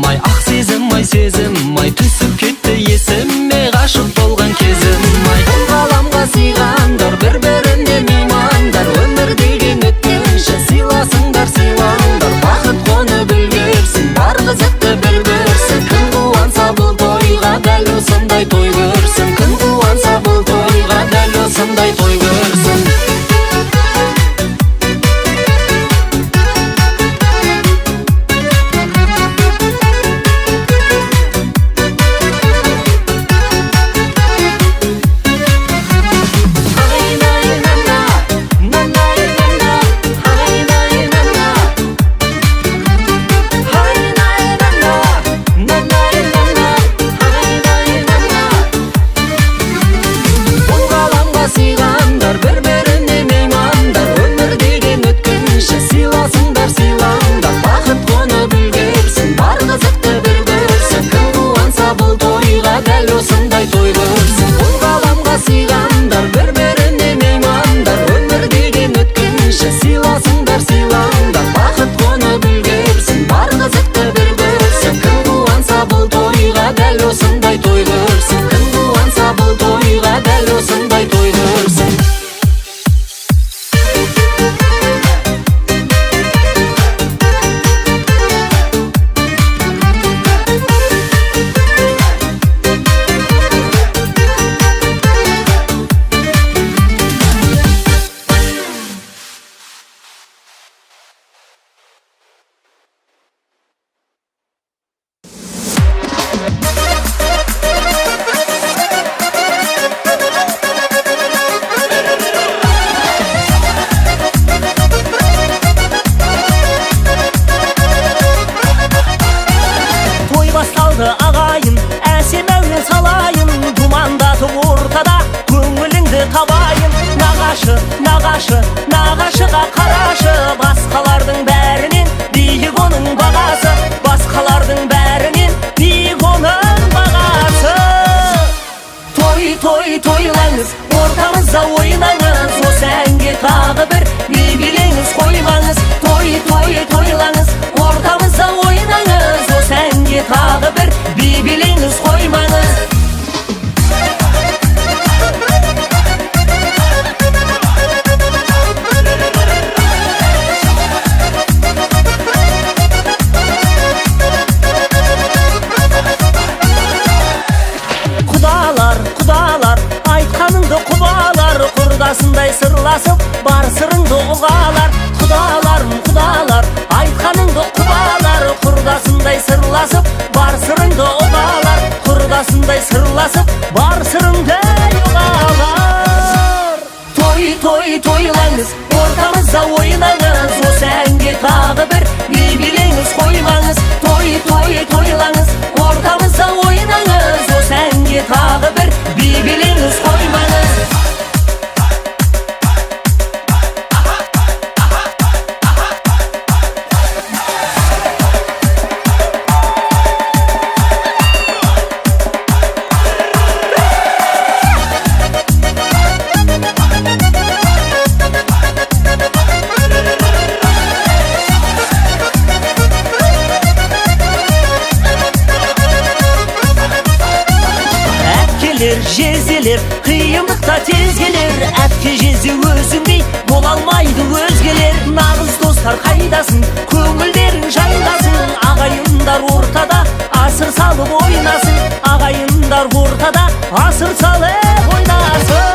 май ақ сезім май сезім май түсіп кетті есіме ғашық болған кезім май бұл ғаламға сыйғандар бір-біріне меймандар өмір деген өткенше сыйласыңдар сыйлаңдар бақыт қонып үлгерсін бар қызықты бір көрсін кім қуанса бұл тойға дәл осындай той көрсін кім қуанса бұл тойға дәл осындай той көрсін ағайын әсем әуен салайын думандатып ортада көңіліңді табайын нағашы нағашы нағашыға қарашы басқалардың бәрінен биік оның бағасы басқалардың бәрінен биік оның бағасы той той тойлаңыз ортамызда ойнаңыз осы әнге тағы бір би билеңіз қоймаңыз той той тойлаңыз ортамызда ойнаңыз осы әнге тағы бір би билеңіз қоймаңыз құдалар айтқаныңды құбалар құрдасындай сырласып бар сырыңды ұғалар құдалар айтқаныңды құбалар құрдасындай сырласып бар сырыңды ұғалар құрдасындай сырласып бар сырыңды ұғалар той той тойлаңыз ортамызда ойнаңыз осы әнге тағы бір би билеңіз қоймаңыз той той тойлаңыз ортамызда ойнаңыз осы әнге тағы бір би билеңіз қоймаңыз жезелер қиындықта тез келер әпке жезе өзіңдей бола алмайды өзгелер нағыз достар қайдасын көңілдерің жайнасын ағайындар ортада асыр салып ойнасын ағайындар ортада асыр салып ойнасын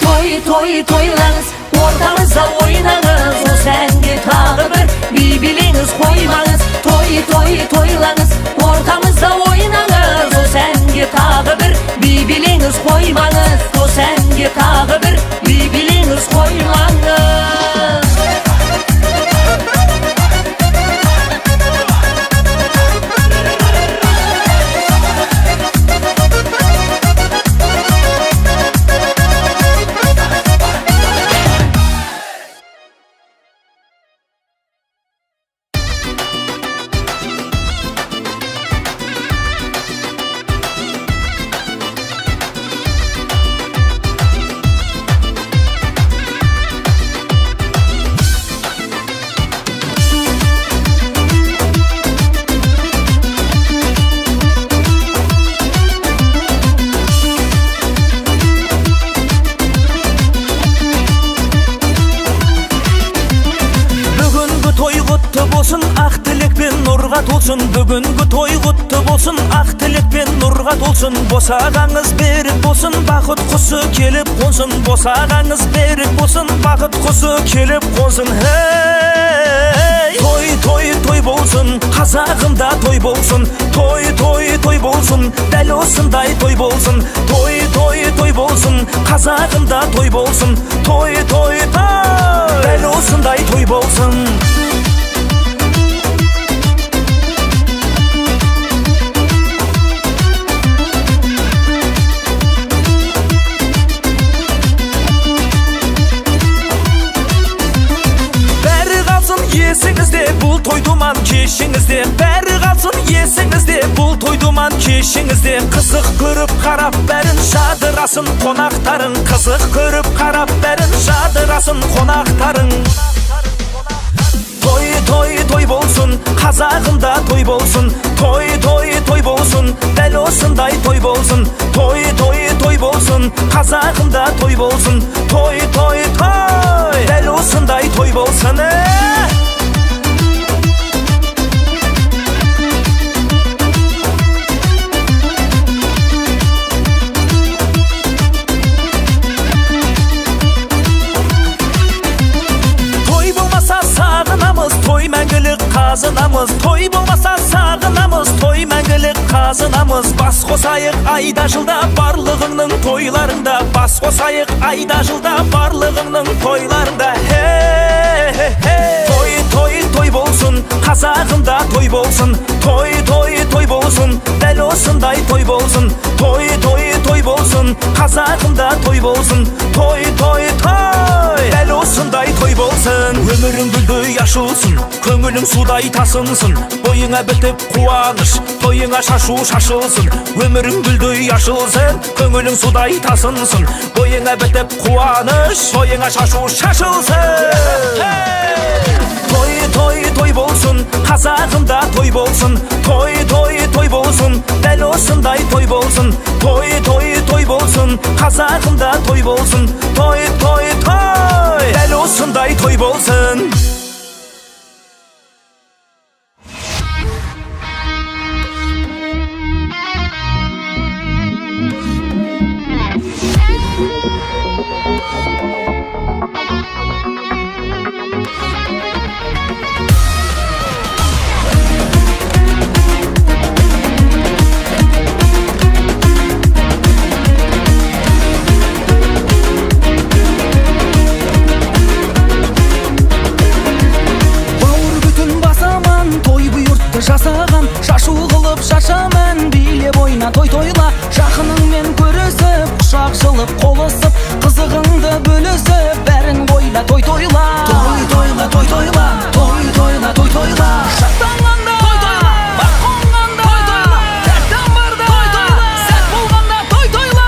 той той тойлаңыз ортамызда ойнаңыз осы әнге тағы бір би билеңіз қоймаңыз той той тойлаңыз ортамызда ойнаңыз осы әнге тағы бір би билеңіз қоймаңыз осы әнге тағы бір би билеңіз қоймаңыз толсын, бүгінгі той құтты болсын, ақ тілекпен нұрға толсын. Босағаңыз берік болсын, бақыт құсы келіп қонсын. Босағаңыз берік болсын, бақыт құсы келіп қонсын. Той, той, той болсын, қазағымда той болсын. Той, той, той болсын, дәл осындай той болсын. Той, той, той болсын, қазағымда той болсын. Той, той, той, дәл осындай той болсын. Есіңізде бұл той думан кешіңізде, бәрі қалсын есіңізде бұл той думан кешіңізде. Қызық көріп қарап бәрін жадырасын қонақтарың, қызық көріп қарап бәрін жадырасын қонақтарың. Той, той, той болсын, қазағымда той болсын. Той, той, той болсын, дәл осындай той болсын. Той, той, той болсын, қазағымда той болсын. Той, той, той, дәл осындай той болсын. Той мәңгілік қазынамыз, той болмаса сағынамыз. Той мәңгілік қазынамыз. Бас қосайық айда жылда барлығыңның тойларында. Бас қосайық айда жылда барлығыңның тойларында. Той, той, той болсын, қазағымда той болсын. Той, той, той болсын, дәл осындай той болсын. Той, той, той болсын, қазағымда той болсын. Той, той, той, дәл осындай той болсын. Өмірің гүлдей ашылсын, көңілің судай тасынсын. Бойыңа бітіп қуаныш, тойыңа шашу шашылсын. Өмірің гүлдей ашылсын, көңілің судай тасынсын. Бойыңа бітіп қуаныш, тойыңа шашу шашылсын. Той, той, той болсын, қазағымда той болсын. Той, той, той болсын, дәл осындай той болсын. Той, той, той болсын, қазағымда той болсын. Той, той, той, дәл осындай той болсын. Жасаған шашу қылып шашамын, билеп ойна той тойла. Жақыныңмен көрісіп, құшақ жылып қолысып, қызығыңды бөлісіп, бәрін ойла той тойла. Той тойла, той тойла, той тойла, той тойла. Шаттанғанда той тойла, бақ қонғанда той тойла, тәттен барда той тойла, сәт болғанда той тойла.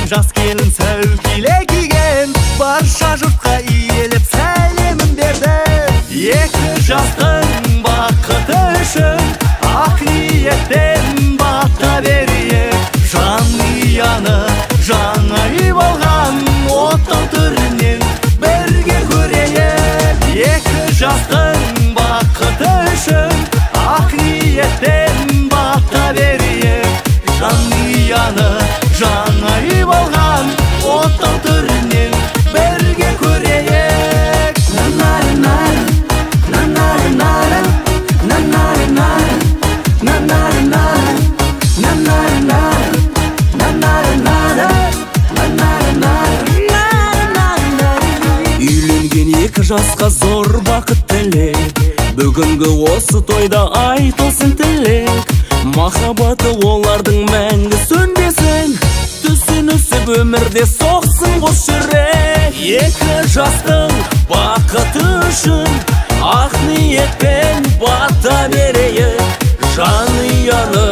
жас келін сәукеле киген, барша жұртқа иелеп сәлемін берді. Екі жастың бақыты үшін ақ ниеттен бата берейік. Жанұяны жаңа үй болған оттау түрінен бірге көрейік. Екі жастың бақыты үшін ақ ниеттен бата берейік. Жанұяны жаңа үй болған оттау түрінен бірге көрейік. Үйленген екі жасқа зор бақыт тілек, бүгінгі осы тойда айтылсын тілек. Махаббаты олардың мәңгі сөнбесін, түсінісіп өмірде соқсын қос жүрек. Екі жастың бақыты үшін ақ ниетпен бата берейік. Жанұяны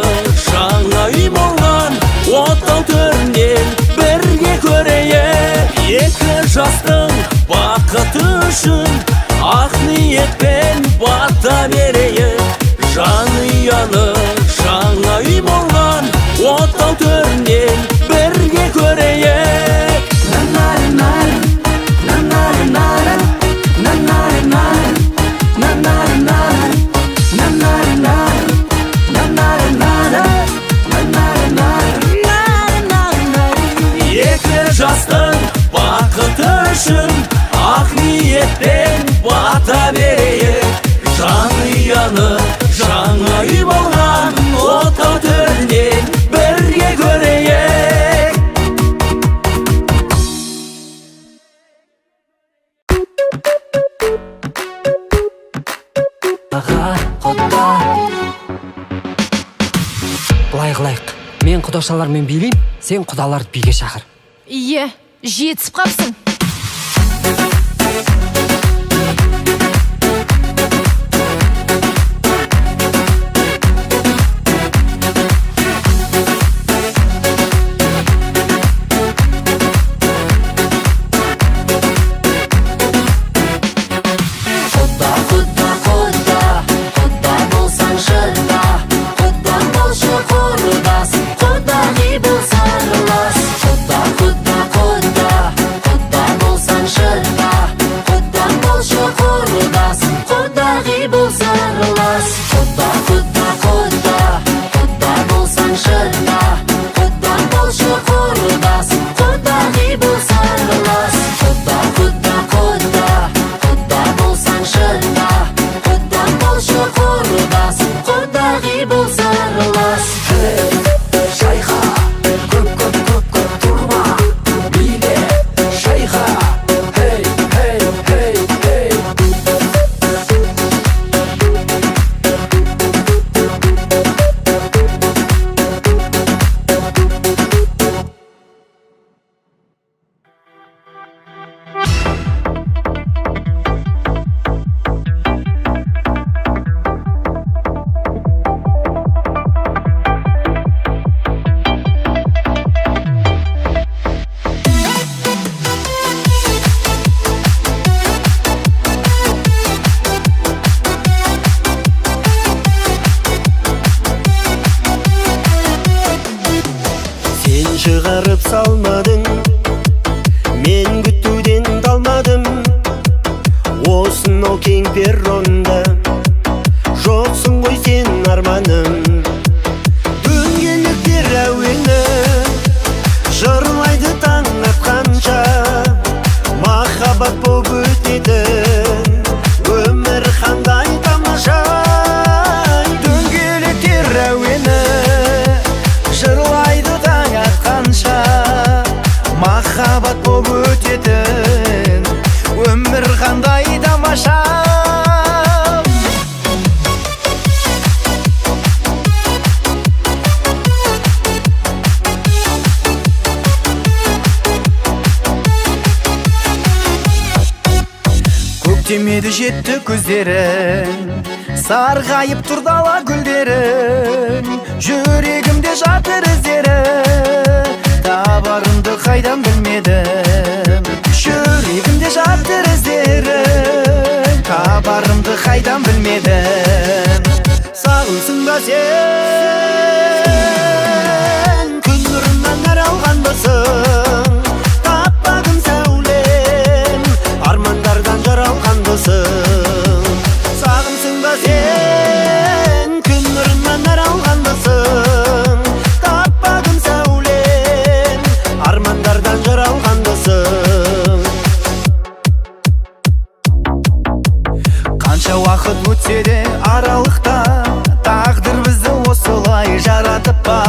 жаңа үй болған оттау түрінен бірге көрейік. Екі жастың бақыты үшін ақ ниетпен бата берейік. Жанұяны жаңа үй болған оттау түрінен бірге көрейік. Екі жастың бақыты үшін ақ ниеттен бата берейік. Жанұяны жаңа үй болған оттау түрінен бірге көрейік. Аға, құда. Былай қылайық, мен құдашалармен билейм, сен құдаларды биге шақыр. Ие, жетісіп қапсың. Шығарып салмадың, мен күтуден талмадым. Осынау кең перронда жоқсың ғой сен арманым. Дөңгелектер әуені жырлайды таң атқанша, махаббат боп өтетін өмір қандай тамаша. Дөңгелектер әуені жырлайды таң атқанша, махаббат боп өтетін өмір қандай тамаша. Көктемеді жетті көздерің, сарғайып тұр дала гүлдерің. Жүрегімде жатыр іздері, табарымды қайдан білмедім, жүрегімде жатыр іздерің, табарымды қайдан білмедім. Сағынсың ба сен, күн нұрынан нәр алғанбысың, таппадым сәулем, армандардан жаралғанбысың. Сағынсың ба сен, күн нұрынан нәр алғанбысың, таппадым сәулем, армандардан жаралғанбысың. Қанша уақыт өтсе де аралықта, тағдыр бізді осылай жаратып па,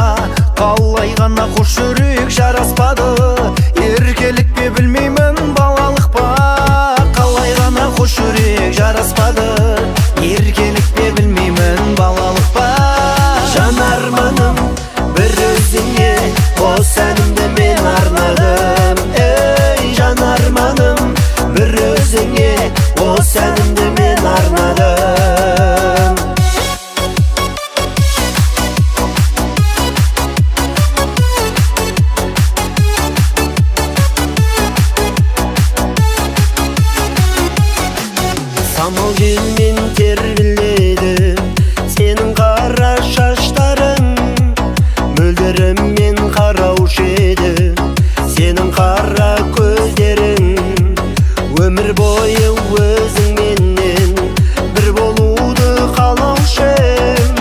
қалай ғана қош жүрек жараспады, еркелік пе білмеймін балалық па, қалай ғана қош жүрек жараспады, еркелік пе білмеймін балалық па. Жанарманым бір өзіңе, осы әнімді мен арнадым. Ей жанарманым бір өзіңе, осы әнімді мен арнадым. Самал желмен тербеледі сенің қара шаштарың, мөлдіріммен қараушы еді сенің қара көздерің. Өмір бойы өзіңменен бір болуды қалаушы ем,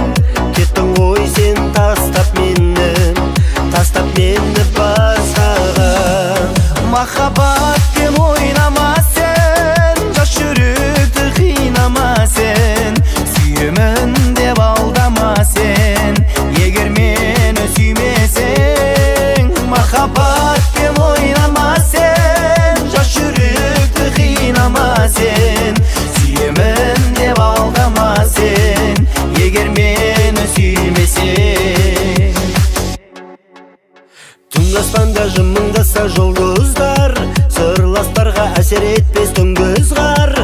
кеттің ғой сен тастап мені басқаға. Махаббатпен ойнама сен, жас жүректі қинама сен, сүйемін деп алдама сен, егер мені сүймесең. Махаббатпен ойнама сен, жас жүректі қинама сен, сүйемін деп алдама сен, егер мені сүймесең. Түнгі аспанда жымыңдаса жұлдыздар, сырластарға әсер етпес түнгі ызғар.